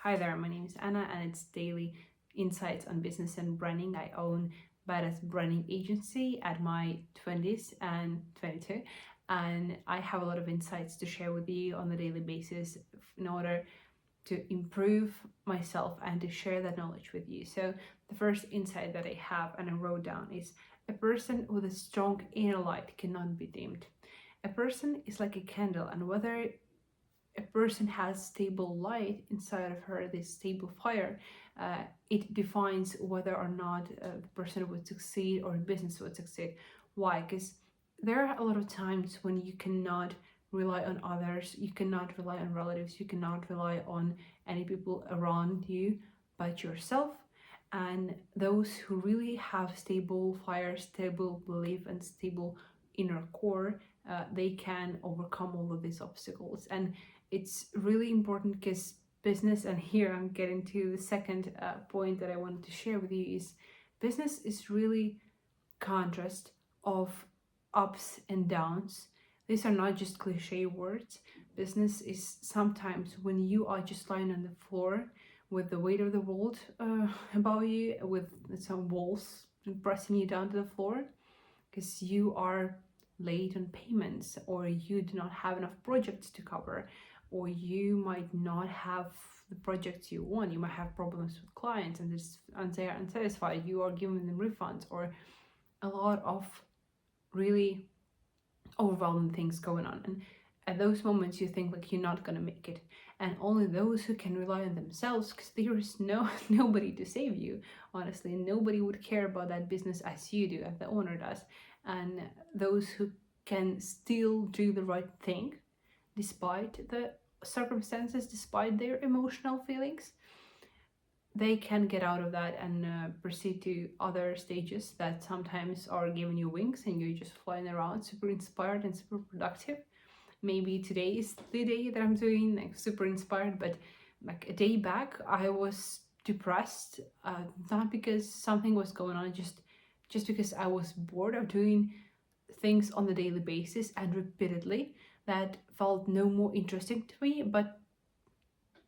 Hi there, my name is Anna and it's daily insights on business and branding. I own Badass Branding Agency at my 20s and 22, and I have a lot of insights to share with you on a daily basis in order to improve myself and to share that knowledge with you. So the first insight that I have and I wrote down is a person with a strong inner light cannot be dimmed. A person is like a candle, and whether a person has stable light inside of her, this stable fire, it defines whether or not the person would succeed or a business would succeed. Why? Because there are a lot of times when you cannot rely on others, you cannot rely on relatives, you cannot rely on any people around you but yourself. And those who really have stable fire, stable belief, and stable inner core, they can overcome all of these obstacles. And it's really important because business, and here I'm getting to the second point that I wanted to share with you, is business is really contrast of ups and downs. These are not just cliche words. Business is sometimes when you are just lying on the floor with the weight of the world above you, with some walls pressing you down to the floor because you are late on payments, or you do not have enough projects to cover, or you might not have the projects you want. You might have problems with clients and they are unsatisfied. You are giving them refunds, or a lot of really overwhelming things going on. And at those moments you think like you're not gonna make it. And only those who can rely on themselves, because there is nobody to save you. Honestly, nobody would care about that business as you do, as the owner does. And those who can still do the right thing despite the circumstances, despite their emotional feelings, they can get out of that and proceed to other stages that sometimes are giving you wings and you're just flying around super inspired and super productive. Maybe today is the day that I'm doing like super inspired, but like a day back I was depressed, not because something was going on, just because I was bored of doing things on the daily basis and repeatedly that felt no more interesting to me. But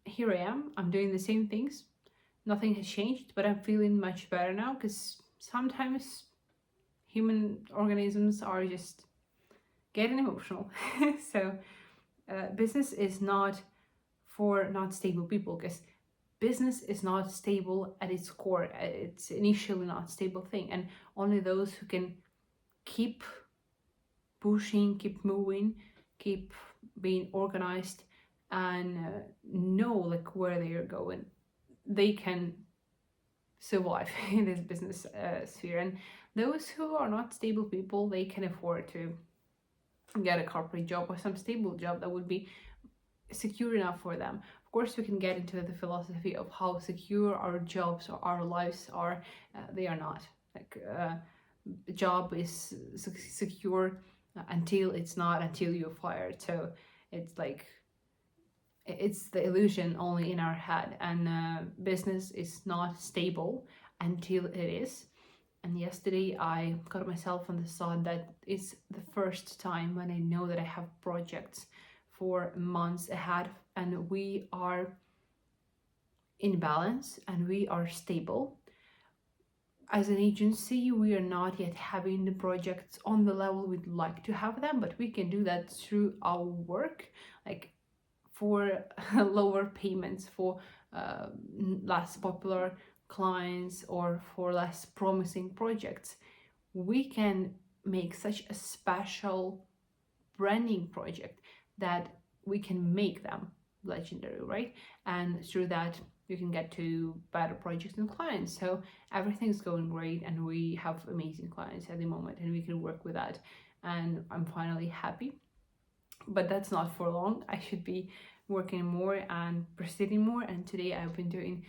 here I am, I'm doing the same things, nothing has changed, but I'm feeling much better now, because sometimes human organisms are just getting emotional. So business is not for not stable people, because business is not stable at its core. It's initially not a stable thing, and only those who can keep pushing, keep moving, keep being organized, and know like where they are going, they can survive in this business sphere. And those who are not stable people, they can afford to get a corporate job or some stable job that would be secure enough for them. Of course, we can get into the philosophy of how secure our jobs or our lives are. They are not. Like job is secure until it's not, until you're fired. So it's like it's the illusion only in our head. And business is not stable until it is. And yesterday I got myself on the thought that it's the first time when I know that I have projects for months ahead and we are in balance and we are stable. As an agency, we are not yet having the projects on the level we'd like to have them, but we can do that through our work, like for lower payments, for less popular clients, or for less promising projects. We can make such a special branding project that we can make them legendary, right? And through that you can get to better projects and clients. So everything's going great and we have amazing clients at the moment and we can work with that, and I'm finally happy. But that's not for long. I should be working more and proceeding more, and today I've been doing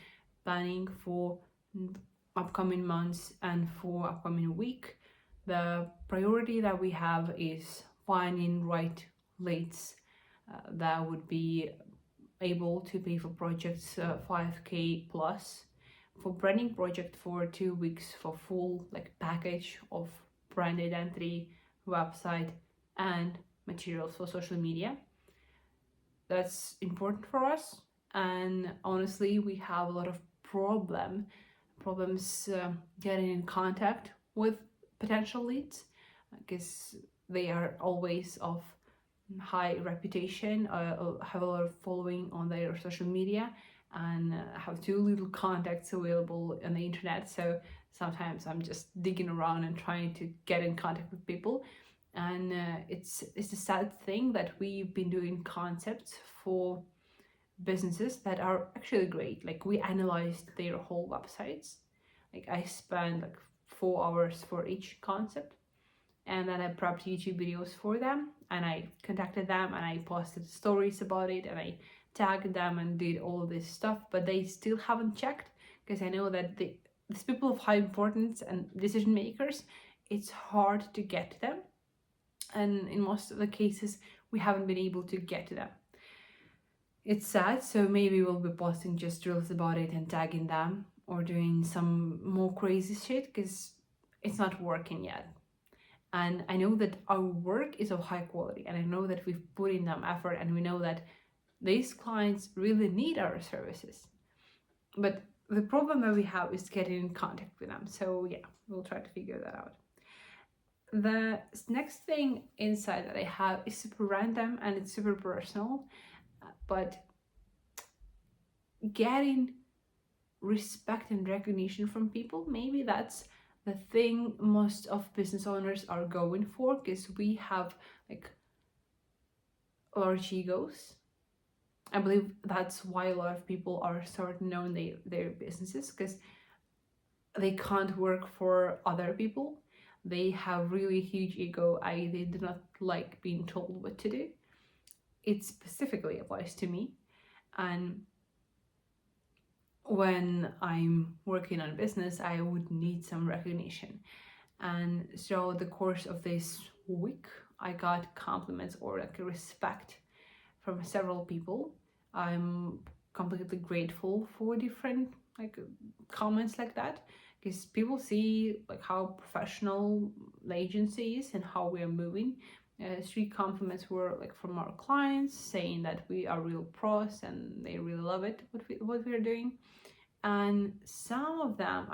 planning for upcoming months and for upcoming week. The priority that we have is finding right leads that would be able to pay for projects 5k plus, for branding project for 2 weeks for full like package of brand identity, website, and materials for social media. That's important for us. and honestly we have a lot of problems getting in contact with potential leads because they are always of high reputation, have a lot of following on their social media, and have too little contacts available on the internet. So sometimes I'm just digging around and trying to get in contact with people, and it's a sad thing that we've been doing concepts for businesses that are actually great. Like we analyzed their whole websites. Like I spent like 4 hours for each concept, and then I prepped YouTube videos for them, and I contacted them, and I posted stories about it, and I tagged them and did all this stuff. But they still haven't checked because I know that these people of high importance and decision makers, it's hard to get to them, and in most of the cases we haven't been able to get to them. It's sad, so maybe we'll be posting just drills about it and tagging them or doing some more crazy shit because it's not working yet. And I know that our work is of high quality, and I know that we've put in them effort, and we know that these clients really need our services. But the problem that we have is getting in contact with them. So yeah, we'll try to figure that out. The next thing inside that I have is super random and it's super personal, but getting respect and recognition from people, maybe that's the thing most of business owners are going for, because we have like large egos. I believe that's why a lot of people are starting to own their businesses, because they can't work for other people. They have really huge ego. They do not like being told what to do. It specifically applies to me. And when I'm working on business, I would need some recognition. And throughout the course of this week, I got compliments or like respect from several people. I'm completely grateful for different like comments like that, because people see like how professional the agency is and how we are moving. 3 compliments were like from our clients saying that we are real pros and they really love it what we're doing. And some of them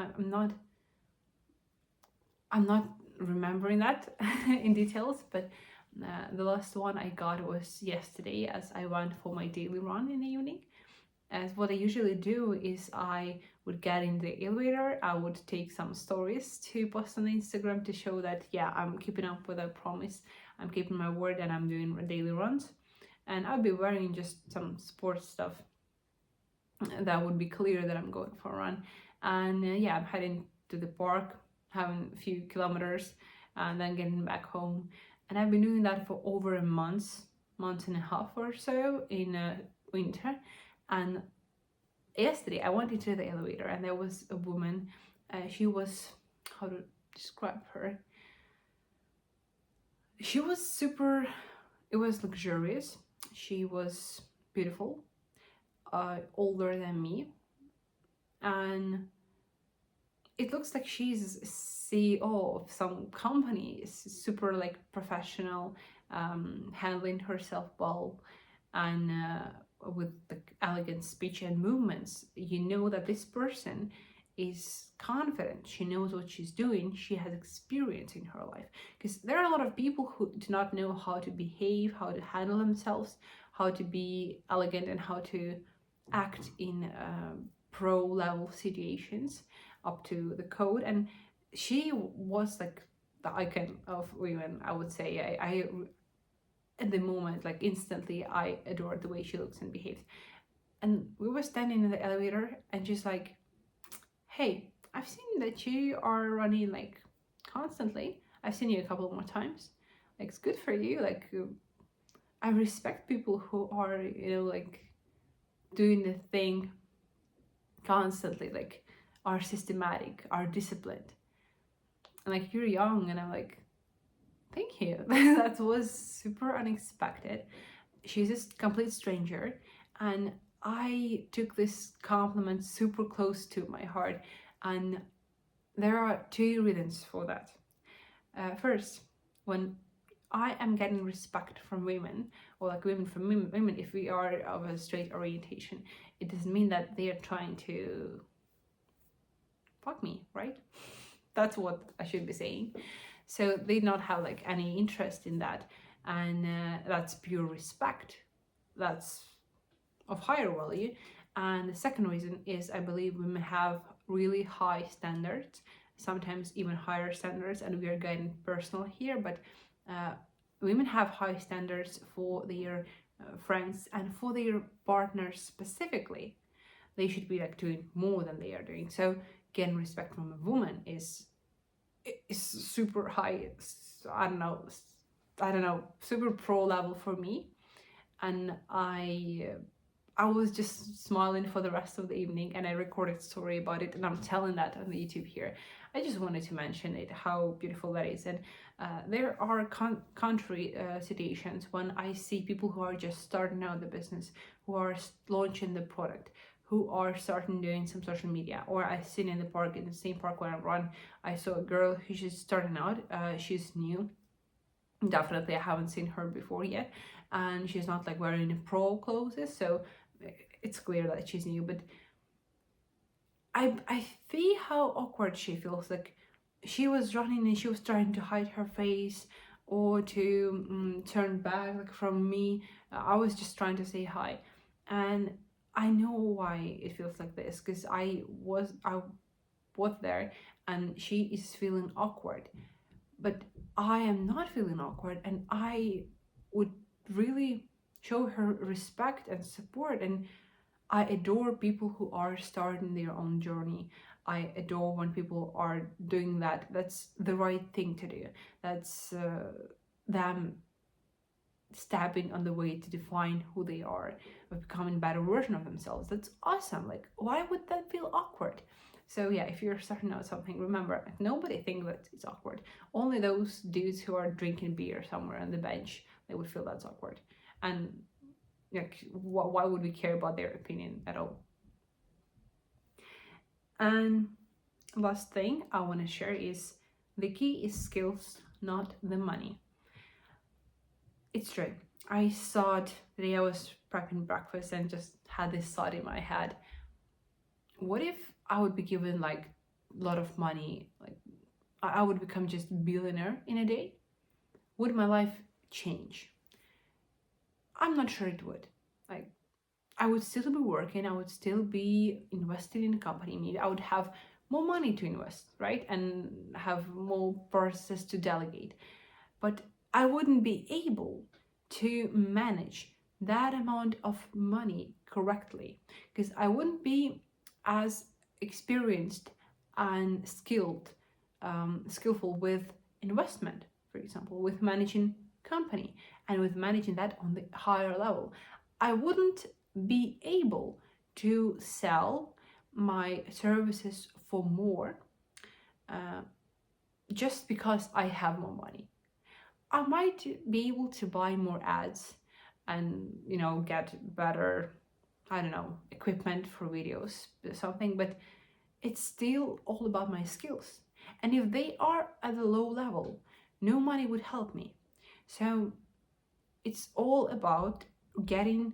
I'm not remembering that in details, but the last one I got was yesterday as I went for my daily run in the evening. As what I usually do is I would get in the elevator, I would take some stories to post on Instagram to show that, yeah, I'm keeping up with a promise, I'm keeping my word, and I'm doing daily runs. And I'll be wearing just some sports stuff that would be clear that I'm going for a run. And yeah, I'm heading to the park, having a few kilometers, and then getting back home. And I've been doing that for over a month and a half or so in winter. And yesterday I went into the elevator and there was a woman. She was, how to describe her? She was super, it was luxurious. She was beautiful, older than me, and it looks like she's CEO of some company, super like professional, handling herself well, and with the elegant speech and movements. You know that this person is confident, she knows what she's doing, she has experience in her life. Because there are a lot of people who do not know how to behave, how to handle themselves, how to be elegant, and how to act in pro level situations up to the code. And she was like the icon of women, I would say. I at the moment, like instantly, I adored the way she looks and behaves. And we were standing in the elevator and she's like, hey, I've seen that you are running like constantly. I've seen you a couple more times. Like, it's good for you. Like, I respect people who are, like doing the thing constantly, like are systematic, are disciplined. And like, you're young. And I'm like, thank you. That was super unexpected. She's a complete stranger, and I took this compliment super close to my heart. And there are 2 reasons for that. First, when I am getting respect from women, or like women from women, if we are of a straight orientation, it doesn't mean that they are trying to fuck me, right? That's what I should be saying. So they not have like any interest in that, and that's pure respect. That's of higher value. And the second reason is I believe women have really high standards, sometimes even higher standards, and we are getting personal here, but women have high standards for their friends and for their partners specifically. They should be like doing more than they are doing. So getting respect from a woman is super high. I don't know, super pro level for me. And I was just smiling for the rest of the evening, and I recorded a story about it, and I'm telling that on the YouTube here. I just wanted to mention it, how beautiful that is. And there are country situations when I see people who are just starting out the business, who are launching the product, who are starting doing some social media. Or I seen in the park, in the same park when I run, I saw a girl who's just starting out. She's new. Definitely I haven't seen her before yet, and she's not like wearing the pro clothes, so it's clear that she's new. But I see how awkward she feels. Like she was running and she was trying to hide her face or to turn back like from me. I was just trying to say hi, and I know why it feels like this, because I was there, and she is feeling awkward, but I am not feeling awkward, and I would really show her respect and support. And I adore people who are starting their own journey. I adore when people are doing that. That's the right thing to do. That's them stepping on the way to define who they are, of becoming a better version of themselves. That's awesome. Like, why would that feel awkward? So yeah, if you're starting out something, remember, nobody thinks that it's awkward. Only those dudes who are drinking beer somewhere on the bench, they would feel that's awkward. And like, why would we care about their opinion at all? And last thing I want to share is the key is skills, not the money. It's true. I thought the day I was prepping breakfast and just had this thought in my head. What if I would be given like a lot of money, like I would become just billionaire in a day? Would my life change? I'm not sure it would. Like, I would still be working, I would still be invested in a company. Maybe I would have more money to invest, right? And have more processes to delegate. But I wouldn't be able to manage that amount of money correctly, because I wouldn't be as experienced and skillful with investment, for example, with managing company, and with managing that on the higher level. I wouldn't be able to sell my services for more just because I have more money. I might be able to buy more ads and, get better, I don't know, equipment for videos or something, but it's still all about my skills. And if they are at a low level, no money would help me. So it's all about getting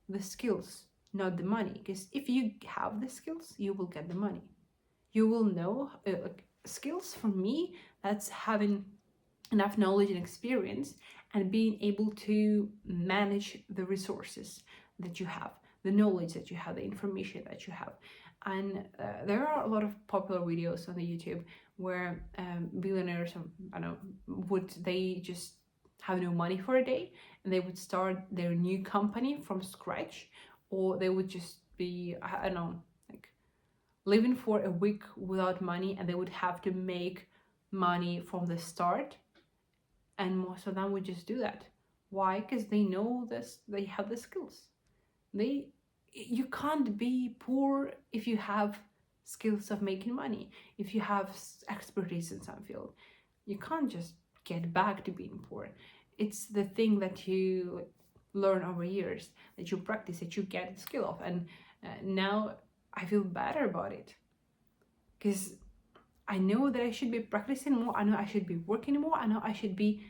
the skills, not the money. Because if you have the skills, you will get the money. You will know skills for me, that's having enough knowledge and experience and being able to manage the resources that you have, the knowledge that you have, the information that you have. And there are a lot of popular videos on the YouTube where billionaires, I don't know, would they just have no money for a day and they would start their new company from scratch, or they would just be, I don't know, like living for a week without money, and they would have to make money from the start. And most of them would just do that. Why? Because they know this, they have the skills. You can't be poor if you have skills of making money, if you have expertise in some field. You can't just get back to being poor. It's the thing that you learn over years, that you practice, that you get skill of. And now I feel better about it, because I know that I should be practicing more. I know I should be working more. I know I should be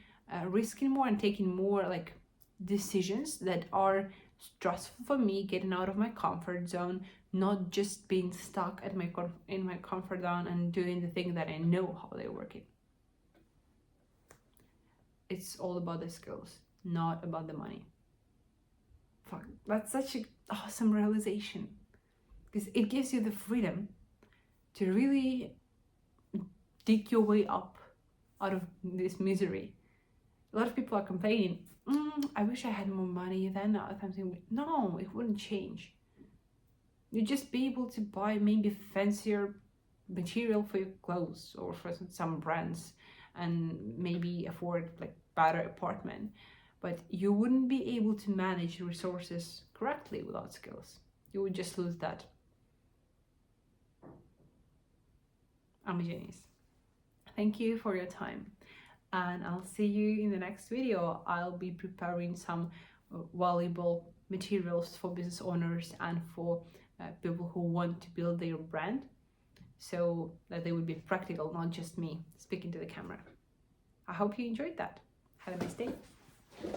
risking more and taking more like decisions that are stressful for me, getting out of my comfort zone, not just being stuck at in my comfort zone and doing the thing that I know how they're working. It's all about the skills, not about the money. Fuck, that's such an awesome realization, because it gives you the freedom to really dig your way up out of this misery. A lot of people are complaining, I wish I had more money then. No, it wouldn't change. You'd just be able to buy maybe fancier material for your clothes or for some brands, and maybe afford like better apartment, but you wouldn't be able to manage resources correctly without skills. You would just lose that. I'm a genius. Thank you for your time, and I'll see you in the next video. I'll be preparing some valuable materials for business owners and for people who want to build their brand, so that they would be practical, not just me speaking to the camera. I hope you enjoyed that. Have a nice day.